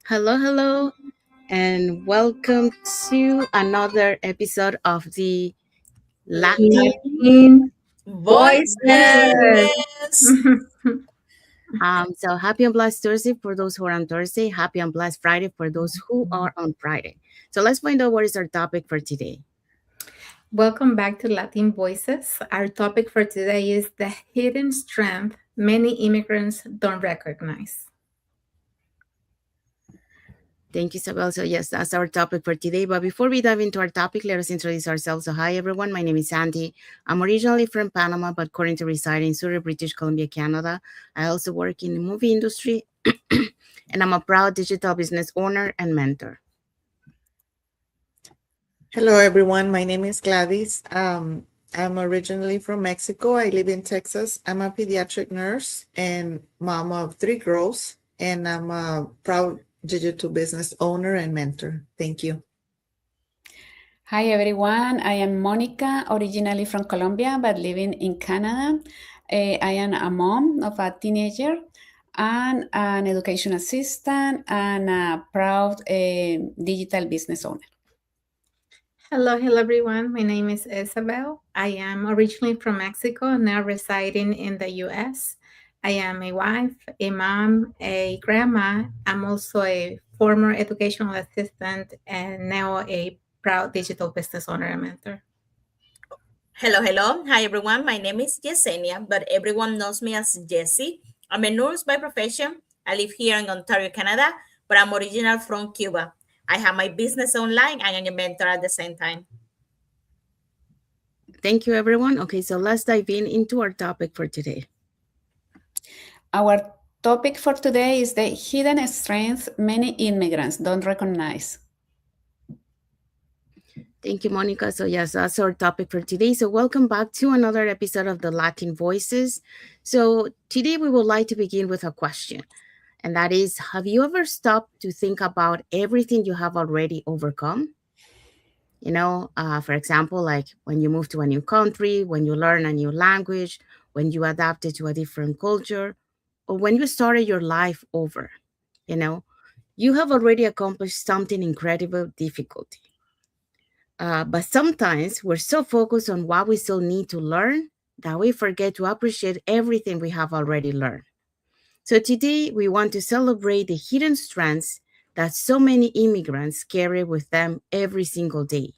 Hello, hello, and welcome to another episode of the Latin. Latin voices. Voices. So happy and blessed Thursday for those who are on Thursday. Happy and blessed Friday for those who are on Friday. So let's find out what is our topic for today. Welcome back to Latin Voices. Our topic for today is the hidden strength many immigrants don't recognize. Thank you, Isabel. So yes, that's our topic for today. But before we dive into our topic, let us introduce ourselves. So hi, everyone. My name is Sandy. I'm originally from Panama, but currently reside in Surrey, British Columbia, Canada. I also work in the movie industry, and I'm a proud digital business owner and mentor. Hello, everyone. My name is Gladys. I'm originally from Mexico. I live in Texas. I'm a pediatric nurse and mom of three girls, and I'm a proud digital business owner and mentor. Thank you. Hi everyone, I am Monica, originally from Colombia but living in Canada. I am a mom of a teenager and an education assistant and a proud digital business owner. Hello, everyone. My name is Isabel. I am originally from Mexico, now residing in the US. I am a wife, a mom, a grandma. I'm also a former educational assistant and now a proud digital business owner and mentor. Hello. Hi, everyone. My name is Yesenia, but everyone knows me as Jessie. I'm a nurse by profession. I live here in Ontario, Canada, but I'm original from Cuba. I have my business online and I'm a mentor at the same time. Thank you, everyone. Okay, so let's dive into our topic for today. Our topic for today is the hidden strengths many immigrants don't recognize. Thank you, Monica. So yes, that's our topic for today. So welcome back to another episode of the Latin Voices. So today we would like to begin with a question. And that is, have you ever stopped to think about everything you have already overcome? For example, like when you move to a new country, when you learn a new language, when you adapted to a different culture, or when you started your life over, you know, you have already accomplished something incredible difficulty. But sometimes we're so focused on what we still need to learn that we forget to appreciate everything we have already learned. So today we want to celebrate the hidden strengths that so many immigrants carry with them every single day,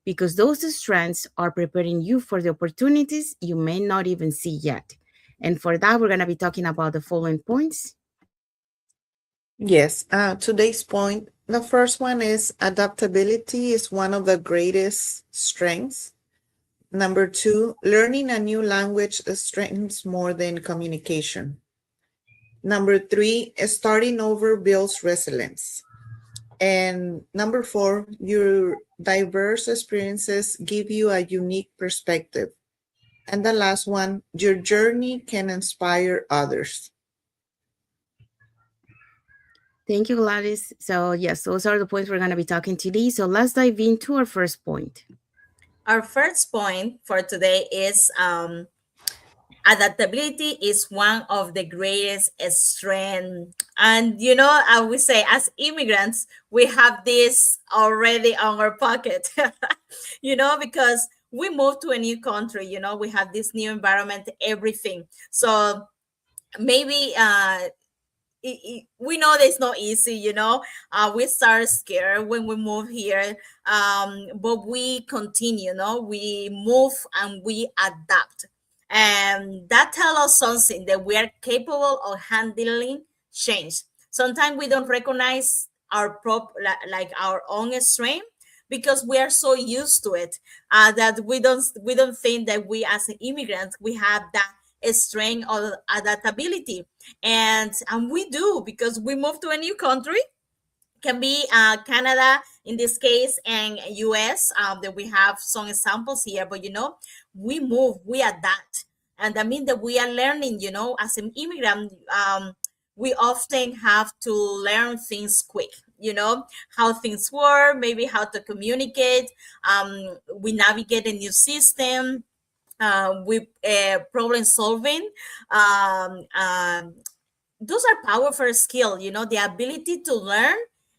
because those strengths are preparing you for the opportunities you may not even see yet. And for that, we're going to be talking about the following points. Yes, today's point. The first one is adaptability is one of the greatest strengths. Number two, learning a new language strengthens more than communication. Number three, starting over builds resilience. And number four, your diverse experiences give you a unique perspective. And the last one, your journey can inspire others. Thank you, Gladys. So, yes, those are the points we're going to be talking today. So, let's dive into our first point. Our first point for today is adaptability is one of the greatest strengths. And, I would say as immigrants, we have this already on our pocket, because we moved to a new country, we have this new environment, everything. So maybe we know that it's not easy, we start scared when we move here, but we continue, we move and we adapt, and that tells us something that we are capable of handling change. Sometimes we don't recognize our like our own strength because we are so used to it, that we don't think that we as immigrants we have that strength of adaptability, and we do, because we moved to a new country. Can be Canada in this case, and US, that we have some examples here, but we move, we adapt, and that means that we are learning, as an immigrant. We often have to learn things quick, how things work, maybe how to communicate. We navigate a new system, with problem solving, those are powerful skill, the ability to learn.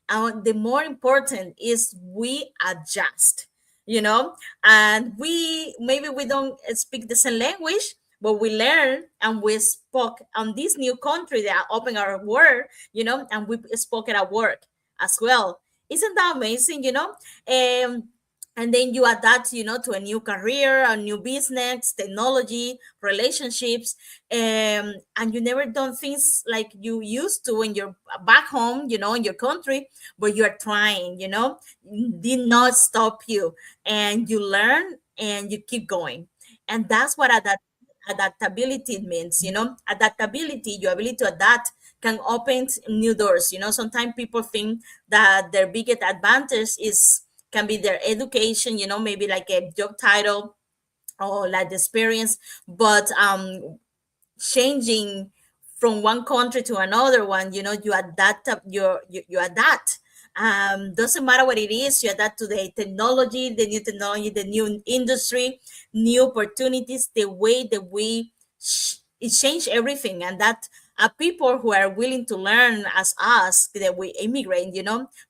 And the more important is we adjust, you know and we don't speak the same language, but we learn and we spoke on this new country that open our world, and we spoke it at work as well. Isn't that amazing? And then you adapt, to a new career, a new business, technology, relationships, and you never done things like you used to when you're back home, in your country, but you're trying, did not stop you, and you learn and you keep going. And that's what adaptability means. Adaptability, your ability to adapt, can open new doors. Sometimes people think that their biggest advantage is can be their education, maybe like a job title or like the experience, but changing from one country to another one, you adapt up you adapt. Doesn't matter what it is, you adapt to the new technology, the new industry, new opportunities, the way that it changed everything. And that people who are willing to learn as us, that we immigrate,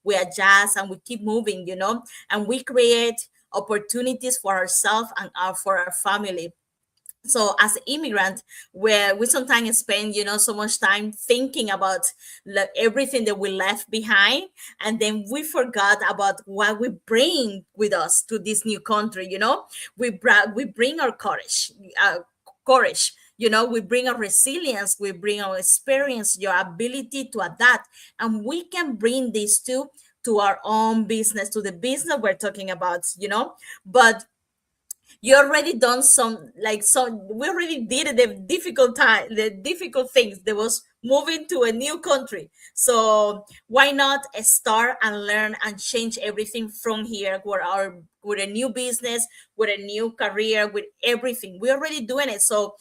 we adjust and we keep moving, and we create opportunities for ourselves and for our family. So as an immigrant, where we sometimes spend so much time thinking about everything that we left behind, and then we forgot about what we bring with us to this new country. We bring our courage, we bring our resilience, we bring our experience, your ability to adapt, and we can bring these to our own business, to the business we're talking about. But you already done some, like, so we already did the difficult things. There was moving to a new country, so why not start and learn and change everything from here with a new business, with a new career, with everything. We're already doing it, so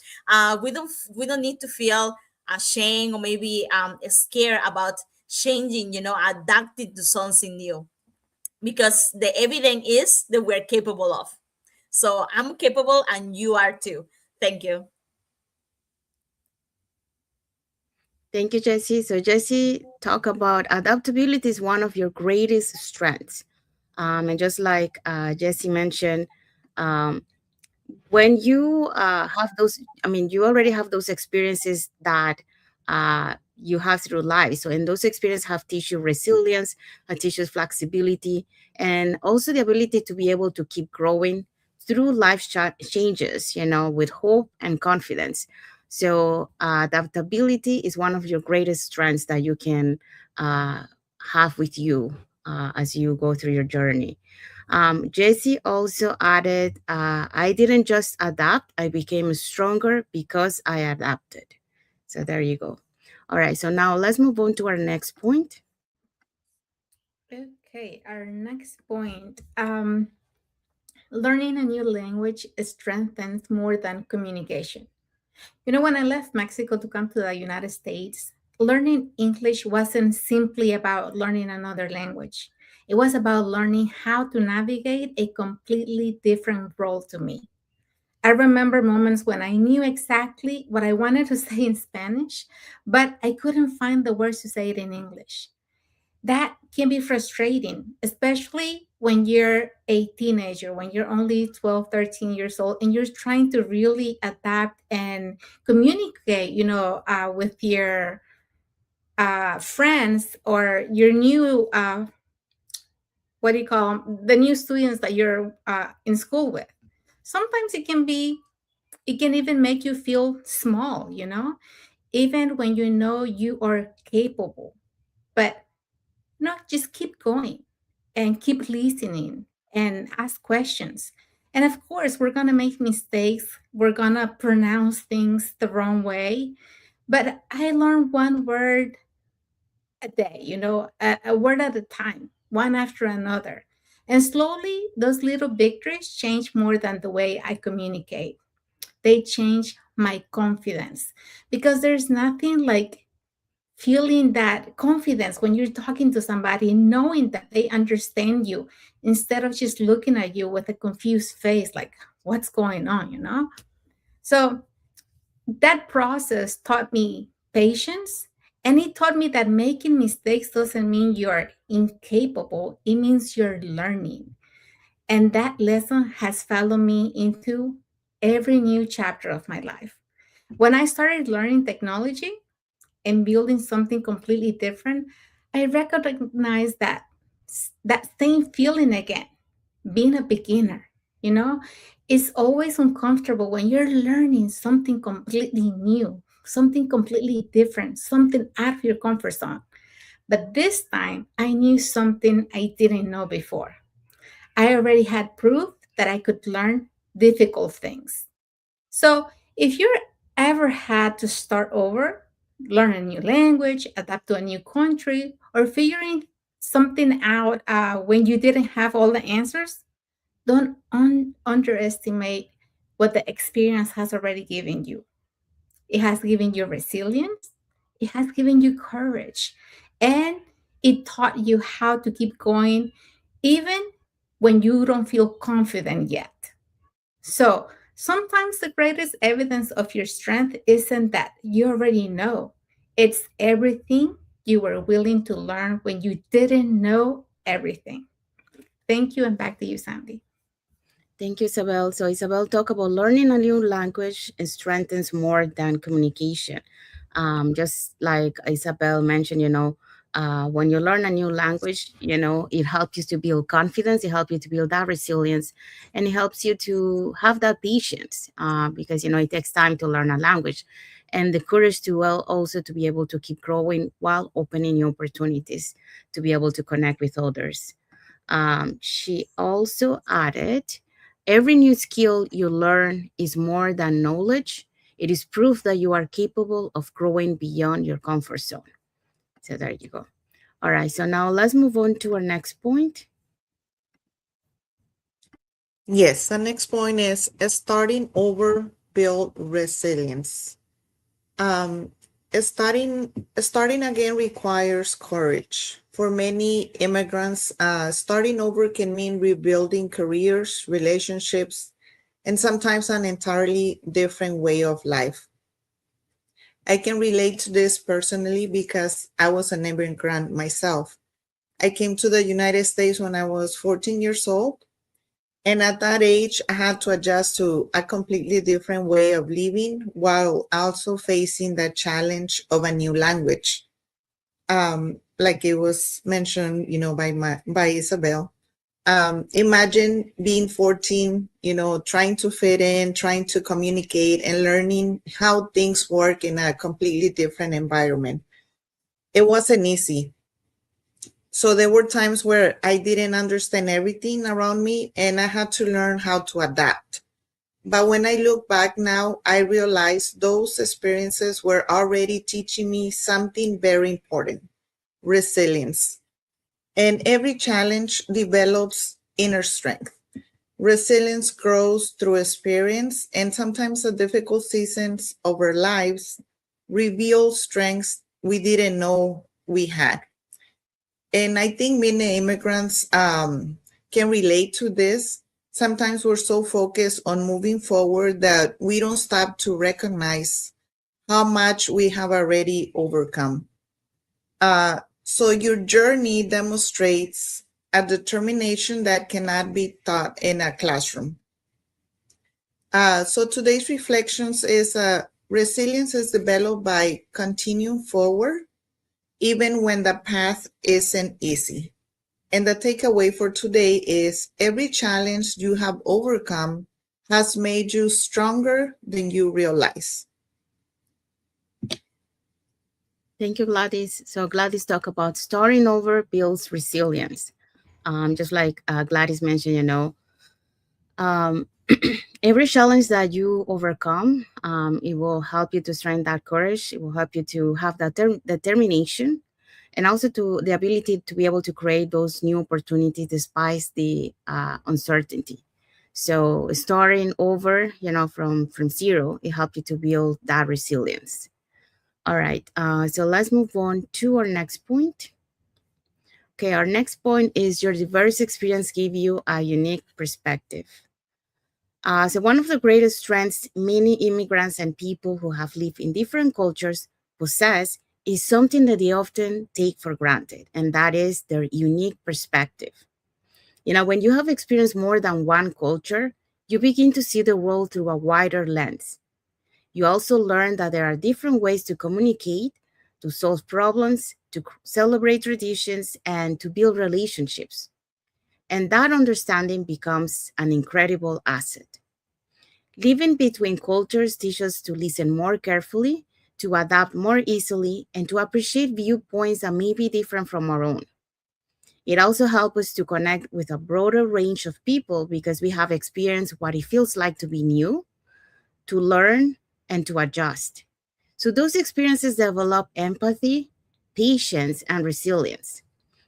we don't need to feel ashamed or maybe scared about changing, adapting to something new, because the evidence is that we're capable of. So I'm capable and you are too. Thank you. Thank you, Jesse. So, Jesse, talk about adaptability is one of your greatest strengths. And just like Jesse mentioned, um, when you have those, I mean, you already have those experiences that you have through life. So, and those experiences have teach you resilience, teach you flexibility, and also the ability to be able to keep growing through life changes, with hope and confidence. So, adaptability is one of your greatest strengths that you can uh, have with you as you go through your journey. Jesse also added, I didn't just adapt, I became stronger because I adapted. So there you go. All right, so now let's move on to our next point. Okay, our next point. Learning a new language strengthens more than communication. When I left Mexico to come to the United States, learning English wasn't simply about learning another language. It was about learning how to navigate a completely different role to me. I remember moments when I knew exactly what I wanted to say in Spanish, but I couldn't find the words to say it in English. That can be frustrating, especially when you're a teenager, when you're only 12, 13 years old, and you're trying to really adapt and communicate, with your friends or your new, what do you call them, the new students that you're in school with. Sometimes it can even make you feel small, even when you know you are capable. But no, just keep going and keep listening and ask questions. And of course, we're going to make mistakes. We're going to pronounce things the wrong way. But I learned one word a day, a word at a time, one after another. And slowly, those little victories change more than the way I communicate. They change my confidence because there's nothing like feeling that confidence when you're talking to somebody, knowing that they understand you instead of just looking at you with a confused face, like, what's going on? So that process taught me patience And it taught me that making mistakes doesn't mean you're incapable, it means you're learning. And that lesson has followed me into every new chapter of my life. When I started learning technology and building something completely different, I recognized that same feeling again, being a beginner, you know, it's always uncomfortable when you're learning something completely new, something completely different, something out of your comfort zone. But this time I knew something I didn't know before. I already had proof that I could learn difficult things. So if you ever had to start over, learn a new language, adapt to a new country, or figuring something out when you didn't have all the answers, don't underestimate what the experience has already given you. It has given you resilience, it has given you courage, and it taught you how to keep going even when you don't feel confident yet. So sometimes the greatest evidence of your strength isn't that you already know, it's everything you were willing to learn when you didn't know everything. Thank you, and back to you, Sandy. Thank you, Isabel. So, Isabel, talk about learning a new language strengthens more than communication. Just like Isabel mentioned, when you learn a new language, it helps you to build confidence, it helps you to build that resilience, and it helps you to have that patience because, it takes time to learn a language and the courage to, well, also to be able to keep growing while opening new opportunities to be able to connect with others. She also added, every new skill you learn is more than knowledge. It is proof that you are capable of growing beyond your comfort zone. So there you go. All right, so now let's move on to our next point. Yes, the next point is starting over build resilience. Um, starting again requires courage. For many immigrants, starting over can mean rebuilding careers, relationships, and sometimes an entirely different way of life. I can relate to this personally because I was an immigrant myself. I came to the United States when I was 14 years old. And at that age, I had to adjust to a completely different way of living while also facing the challenge of a new language. Like it was mentioned, by Isabel. Imagine being 14, trying to fit in, trying to communicate and learning how things work in a completely different environment. It wasn't easy. So there were times where I didn't understand everything around me and I had to learn how to adapt. But when I look back now, I realize those experiences were already teaching me something very important: resilience. And every challenge develops inner strength. Resilience grows through experience, and sometimes the difficult seasons of our lives reveal strengths we didn't know we had. And I think many immigrants can relate to this. Sometimes we're so focused on moving forward that we don't stop to recognize how much we have already overcome. So your journey demonstrates a determination that cannot be taught in a classroom. So today's reflections is resilience is developed by continuing forward, even when the path isn't easy. And the takeaway for today is every challenge you have overcome has made you stronger than you realize. Thank you, Gladys. So Gladys talked about starting over builds resilience. Just like Gladys mentioned, um, every challenge that you overcome, it will help you to strengthen that courage. It will help you to have that determination, and also to the ability to be able to create those new opportunities despite the uncertainty. So starting over, from zero, it helps you to build that resilience. All right. So let's move on to our next point. Okay, our next point is your diverse experience give you a unique perspective. So one of the greatest strengths many immigrants and people who have lived in different cultures possess is something that they often take for granted, and that is their unique perspective. When you have experienced more than one culture, you begin to see the world through a wider lens. You also learn that there are different ways to communicate, to solve problems, to celebrate traditions, and to build relationships. And that understanding becomes an incredible asset. Living between cultures teaches us to listen more carefully, to adapt more easily, and to appreciate viewpoints that may be different from our own. It also helps us to connect with a broader range of people because we have experienced what it feels like to be new, to learn, and to adjust. So those experiences develop empathy, patience, and resilience,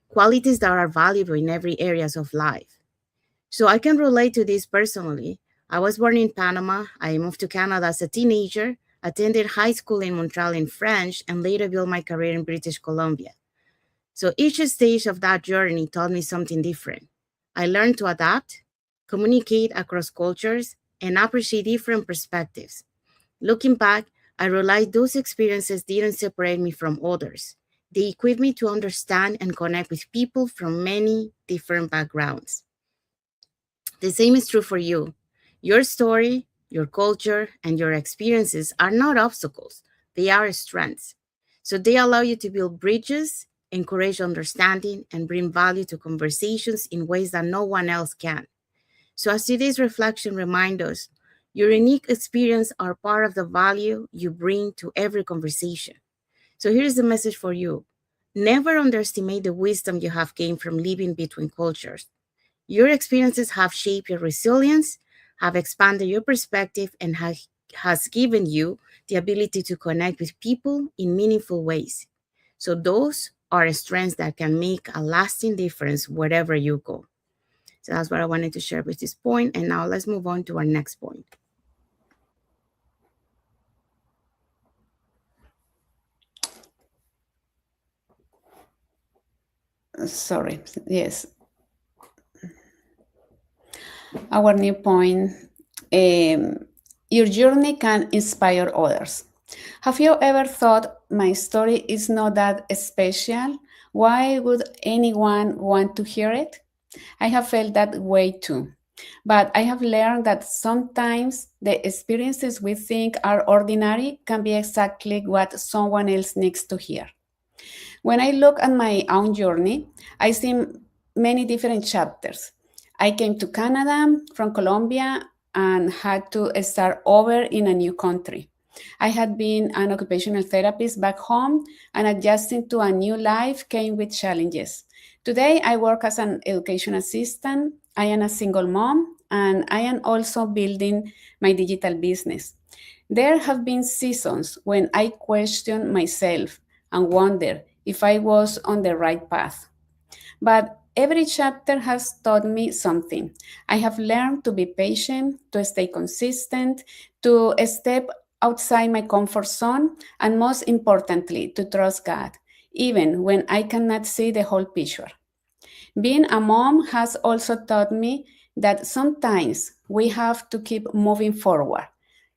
qualities that are valuable in every areas of life. So I can relate to this personally. I was born in Panama. I moved to Canada as a teenager, attended high school in Montreal in French, and later built my career in British Columbia. So each stage of that journey taught me something different. I learned to adapt, communicate across cultures, and appreciate different perspectives. Looking back, I realized those experiences didn't separate me from others. They equipped me to understand and connect with people from many different backgrounds. The same is true for you. Your story, your culture, and your experiences are not obstacles, they are strengths. So they allow you to build bridges, encourage understanding, and bring value to conversations in ways that no one else can. So, as today's reflection reminds us, your unique experience are part of the value you bring to every conversation. So, here's the message for you: never underestimate the wisdom you have gained from living between cultures. Your experiences have shaped your resilience, have expanded your perspective, and has given you the ability to connect with people in meaningful ways. So, those are strengths that can make a lasting difference wherever you go. So that's what I wanted to share with this point. And now let's move on to our next point. Sorry, yes. Our new point, your journey can inspire others. Have you ever thought my story is not that special? Why would anyone want to hear it? I have felt that way too. But I have learned that sometimes the experiences we think are ordinary can be exactly what someone else needs to hear. When I look at my own journey, I see many different chapters. I came to Canada from Colombia and had to start over in a new country. I had been an occupational therapist back home, and adjusting to a new life came with challenges. Today, I work as an education assistant. I am a single mom, and I am also building my digital business. There have been seasons when I question myself and wonder if I was on the right path. But every chapter has taught me something. I have learned to be patient, to stay consistent, to step outside my comfort zone, and most importantly, to trust God, even when I cannot see the whole picture. Being a mom has also taught me that sometimes we have to keep moving forward,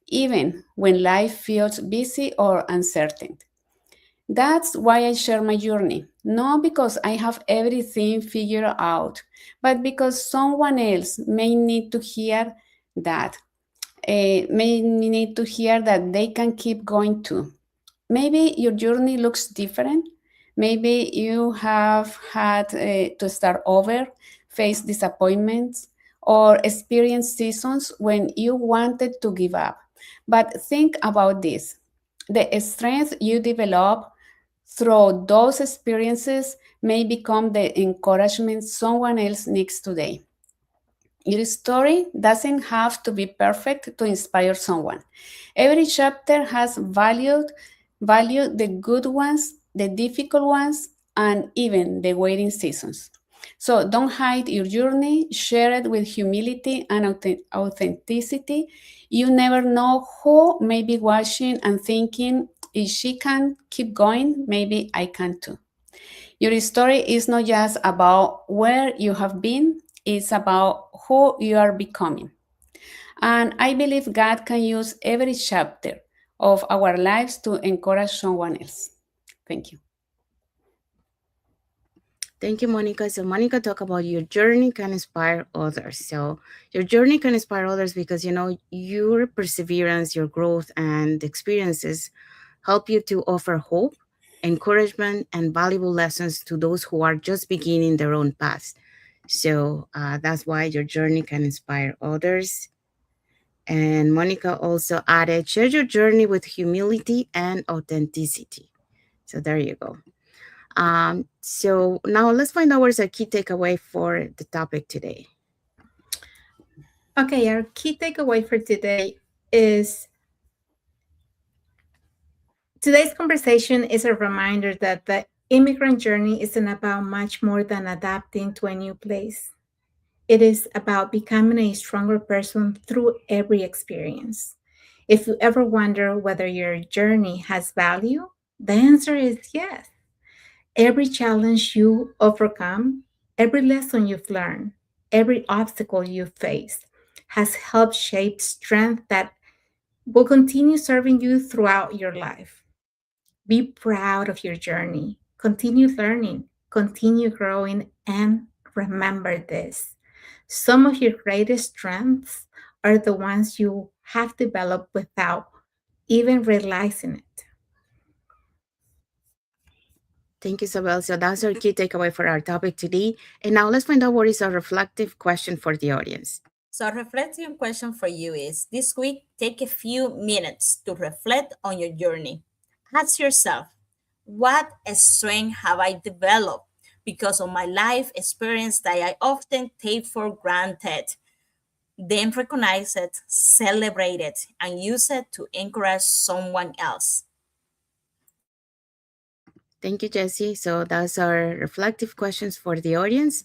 even when life feels busy or uncertain. That's why I share my journey, not because I have everything figured out, but because someone else may need to hear that, may need to hear that they can keep going too. Maybe your journey looks different. Maybe you have had to start over, face disappointments, or experience seasons when you wanted to give up. But think about this: the strength you develop through those experiences may become the encouragement someone else needs today. Your story doesn't have to be perfect to inspire someone. Every chapter has value the good ones, the difficult ones, and even the waiting seasons. So don't hide your journey, share it with humility and authenticity. You never know who may be watching and thinking, if she can keep going, maybe I can too. Your story is not just about where you have been, it's about who you are becoming. And I believe God can use every chapter of our lives to encourage someone else. Thank you. Thank you, Monica. So Monica talked about your journey can inspire others. So your journey can inspire others because, your perseverance, your growth and experiences help you to offer hope, encouragement, and valuable lessons to those who are just beginning their own path. So that's why your journey can inspire others. And Monica also added, share your journey with humility and authenticity. So there you go. So now let's find out what is our key takeaway for the topic today. Okay, our key takeaway for today is today's conversation is a reminder that the immigrant journey isn't about much more than adapting to a new place. It is about becoming a stronger person through every experience. If you ever wonder whether your journey has value, the answer is yes. Every challenge you overcome, every lesson you've learned, every obstacle you've faced has helped shape strength that will continue serving you throughout your life. Be proud of your journey. Continue learning, continue growing, and remember this. Some of your greatest strengths are the ones you have developed without even realizing it. Thank you, Isabel. So that's our key takeaway for our topic today. And now let's find out what is our reflective question for the audience. So, a reflection question for you is this week, take a few minutes to reflect on your journey. Ask yourself, what strength have I developed because of my life experience that I often take for granted? Then recognize it, celebrate it, and use it to encourage someone else. Thank you, Jessie. So that's our reflective questions for the audience.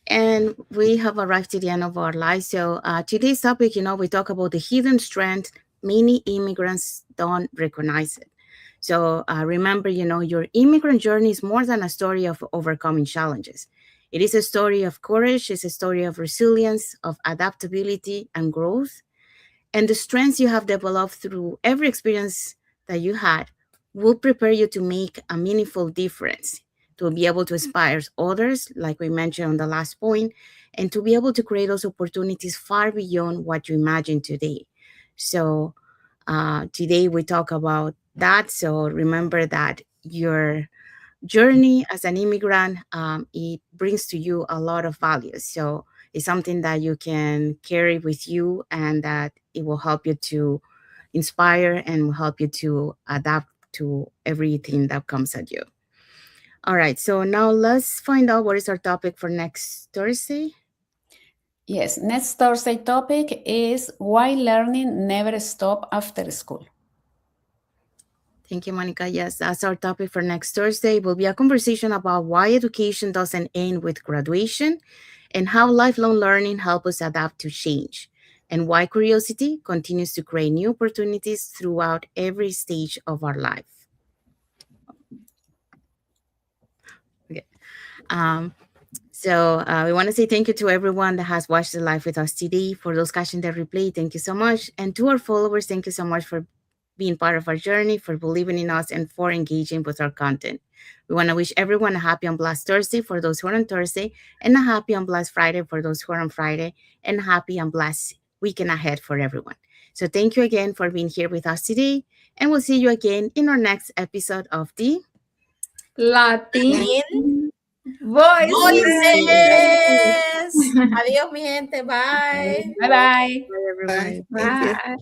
And we have arrived to the end of our life. So today's topic, we talk about the hidden strength. Many immigrants don't recognize it. So remember, your immigrant journey is more than a story of overcoming challenges. It is a story of courage, it's a story of resilience, of adaptability and growth. And the strengths you have developed through every experience that you had will prepare you to make a meaningful difference, to be able to inspire others, like we mentioned on the last point, and to be able to create those opportunities far beyond what you imagine today. So today we talk about that. So remember that your journey as an immigrant, it brings to you a lot of values. So it's something that you can carry with you and that it will help you to inspire and will help you to adapt to everything that comes at you. All right, so now let's find out what is our topic for next Thursday. Yes, next Thursday topic is why learning never stop after school. Thank you, Monica. Yes, that's our topic for next Thursday. It will be a conversation about why education doesn't end with graduation and how lifelong learning helps us adapt to change, and why curiosity continues to create new opportunities throughout every stage of our life. Okay. So we want to say thank you to everyone that has watched the live with us today. For those catching the replay, thank you so much. And to our followers, thank you so much for being part of our journey, for believing in us, and for engaging with our content. We want to wish everyone a happy and blessed Thursday for those who are on Thursday, and a happy and blessed Friday for those who are on Friday, and a happy and blessed weekend ahead for everyone. So thank you again for being here with us today, and we'll see you again in our next episode of the Latin Voices. Voices. Adiós, mi gente. Bye. Bye bye. Bye, everyone. Bye. Thank you. Bye.